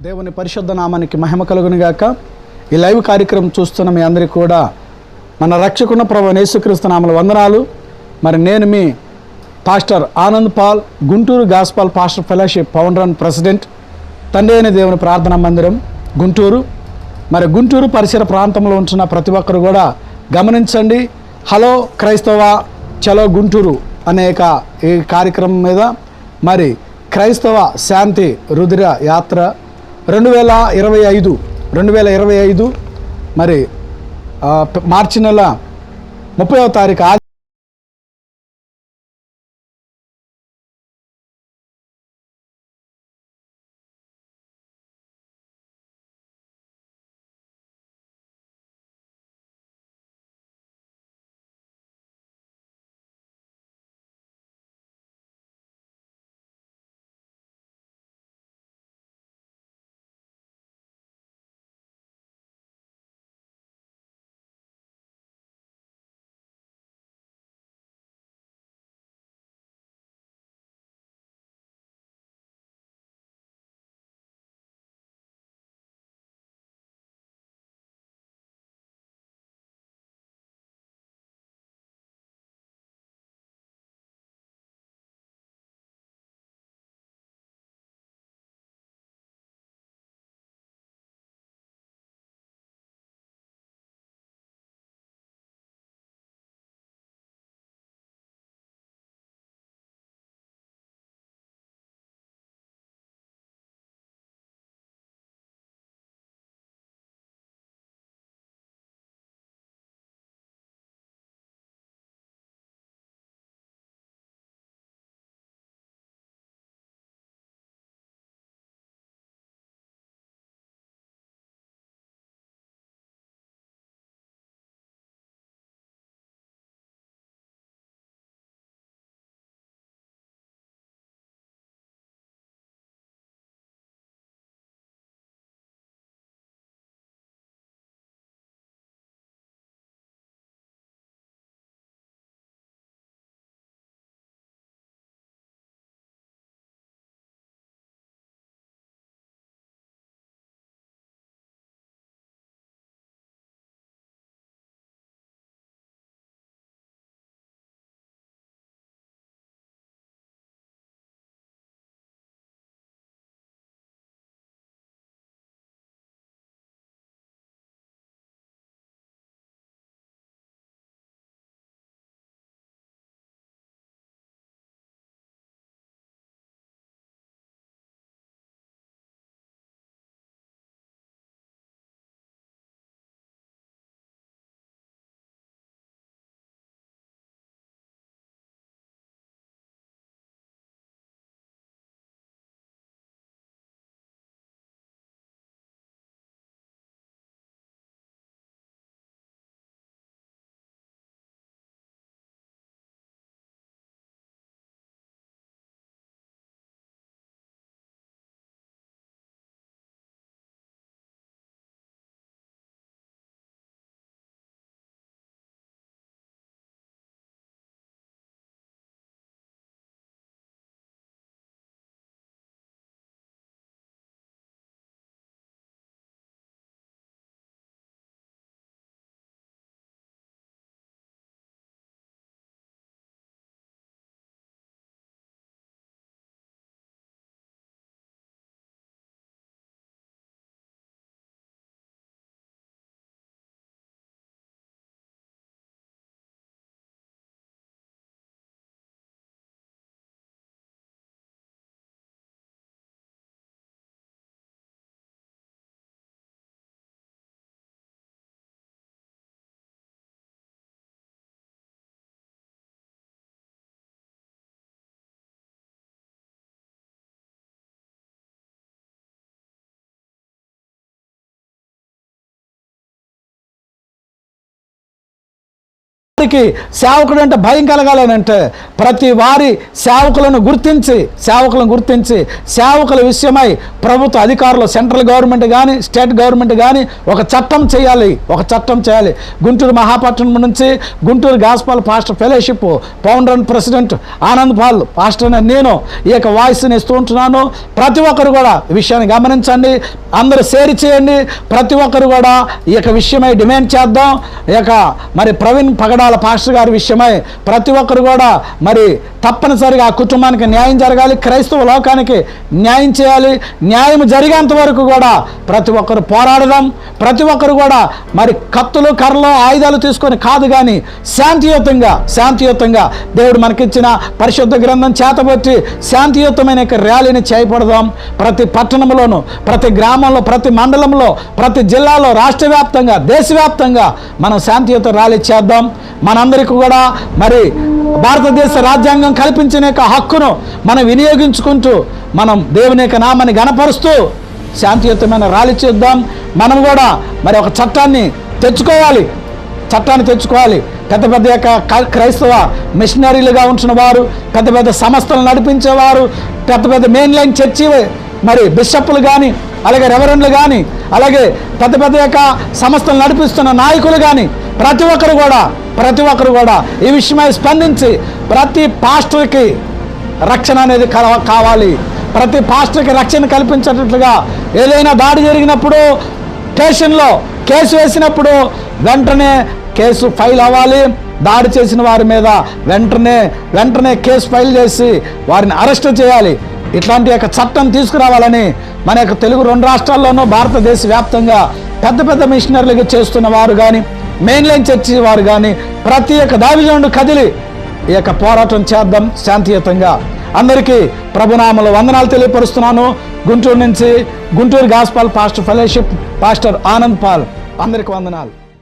దేవుని పరిశుద్ధ నామానికి మహిమ కలుగును గాక. ఈ లైవ్ కార్యక్రమం చూస్తున్న మీ అందరికీ కూడా మన రక్షకున్న ప్రభువైన యేసుక్రీస్తు నామములో వందనాలు. మరి నేను మీ pastor Anand Paul, Guntur gospel pastor fellowship founder and president, తండ్రి అయిన దేవుని ప్రార్థనా మందిరం గుంటూరు. మరి గుంటూరు పరిసర ప్రాంతంలో ఉంటున్న ప్రతి ఒక్కరు కూడా గమనించండి. హలో క్రైస్తవ చలో గుంటూరు అనేక ఈ కార్యక్రమం మీద మరి క్రైస్తవ శాంతి రుధిర యాత్ర 2025 మరి మార్చి నెల 30వ తారీఖు సేవకుడు అంటే భయం కలగాలనంటే ప్రతి వారి సేవకులను గుర్తించి సేవకుల విషయమై ప్రభుత్వ అధికారులు, సెంట్రల్ గవర్నమెంట్ కానీ స్టేట్ గవర్నమెంట్ కానీ ఒక చట్టం చేయాలి. గుంటూరు మహాపట్నం నుంచి Guntur gospel pastor fellowship founder and president Anand Paul pastor అని నేను ఈ యొక్క వాయిస్ని ఇస్తూ ఉంటున్నాను. ప్రతి ఒక్కరు కూడా ఈ విషయాన్ని గమనించండి, అందరూ షేర్ చేయండి. ప్రతి ఒక్కరు కూడా ఈ యొక్క విషయమై డిమాండ్ చేద్దాం. ఈ యొక్క మరి ప్రవీణ్ పగడాల పాస్టర్ గారి విషయమై ప్రతి ఒక్కరు కూడా మరి తప్పనిసరిగా ఆ కుటుంబానికి న్యాయం జరగాలి, క్రైస్తవ లోకానికి న్యాయం చేయాలి. న్యాయం జరిగేంత వరకు కూడా ప్రతి ఒక్కరు పోరాడదాం. ప్రతి ఒక్కరు కూడా మరి కత్తులు, కర్రలు, ఆయుధాలు తీసుకొని కాదు కానీ శాంతియుతంగా దేవుడు మనకిచ్చిన పరిశుద్ధ గ్రంథం చేతబట్టి శాంతియుతమైన ర్యాలీని చేపడదాం. ప్రతి పట్టణంలోనూ, ప్రతి గ్రామంలో, ప్రతి మండలంలో, ప్రతి జిల్లాలో, రాష్ట్ర వ్యాప్తంగా, దేశవ్యాప్తంగా మనం శాంతియుత ర్యాలీ చేద్దాం. మనందరికీ కూడా మరి భారతదేశ రాజ్యాంగం కల్పించిన యొక్క హక్కును మనం వినియోగించుకుంటూ మనం దేవుని యొక్క నామాన్ని గణపరుస్తూ శాంతియుతమైన ర్యాలీ చేద్దాం. మనం కూడా మరి ఒక చట్టాన్ని తెచ్చుకోవాలి. పెద్ద పెద్ద యొక్క క్రైస్తవ మిషనరీలుగా ఉంటున్న వారు, పెద్ద పెద్ద సంస్థలు నడిపించేవారు, పెద్ద మెయిన్ లైన్ చర్చి మరి బిషప్లు కానీ, అలాగే రెవరెండ్లు కానీ, అలాగే పెద్ద యొక్క సంస్థలు నడిపిస్తున్న నాయకులు కానీ ప్రతి ఒక్కరు కూడా ఈ విషయమై స్పందించి ప్రతి పాస్టర్కి రక్షణ అనేది కావాలి. ప్రతి పాస్టర్కి రక్షణ కల్పించేటట్లుగా ఏదైనా దాడి జరిగినప్పుడు, స్టేషన్లో కేసు వేసినప్పుడు వెంటనే కేసు ఫైల్ అవ్వాలి. దాడి చేసిన వారి మీద వెంటనే కేసు ఫైల్ చేసి వారిని అరెస్ట్ చేయాలి. ఇట్లాంటి యొక్క చట్టం తీసుకురావాలని మన యొక్క తెలుగు 2 రాష్ట్రాల్లోనూ భారతదేశ వ్యాప్తంగా పెద్ద మిషనరీలుగా చేస్తున్న వారు కానీ, మెయిన్ లైన్ చర్చి వారు కానీ ప్రతి ఒక్క దైవజనుడు కదిలి ఈ యొక్క పోరాటం చేద్దాం శాంతియుతంగా. అందరికీ ప్రభునామములో వందనాలు తెలియపరుస్తున్నాను. గుంటూరు నుంచి Guntur gospel pastor fellowship pastor Anand Paul, అందరికీ వందనాలు.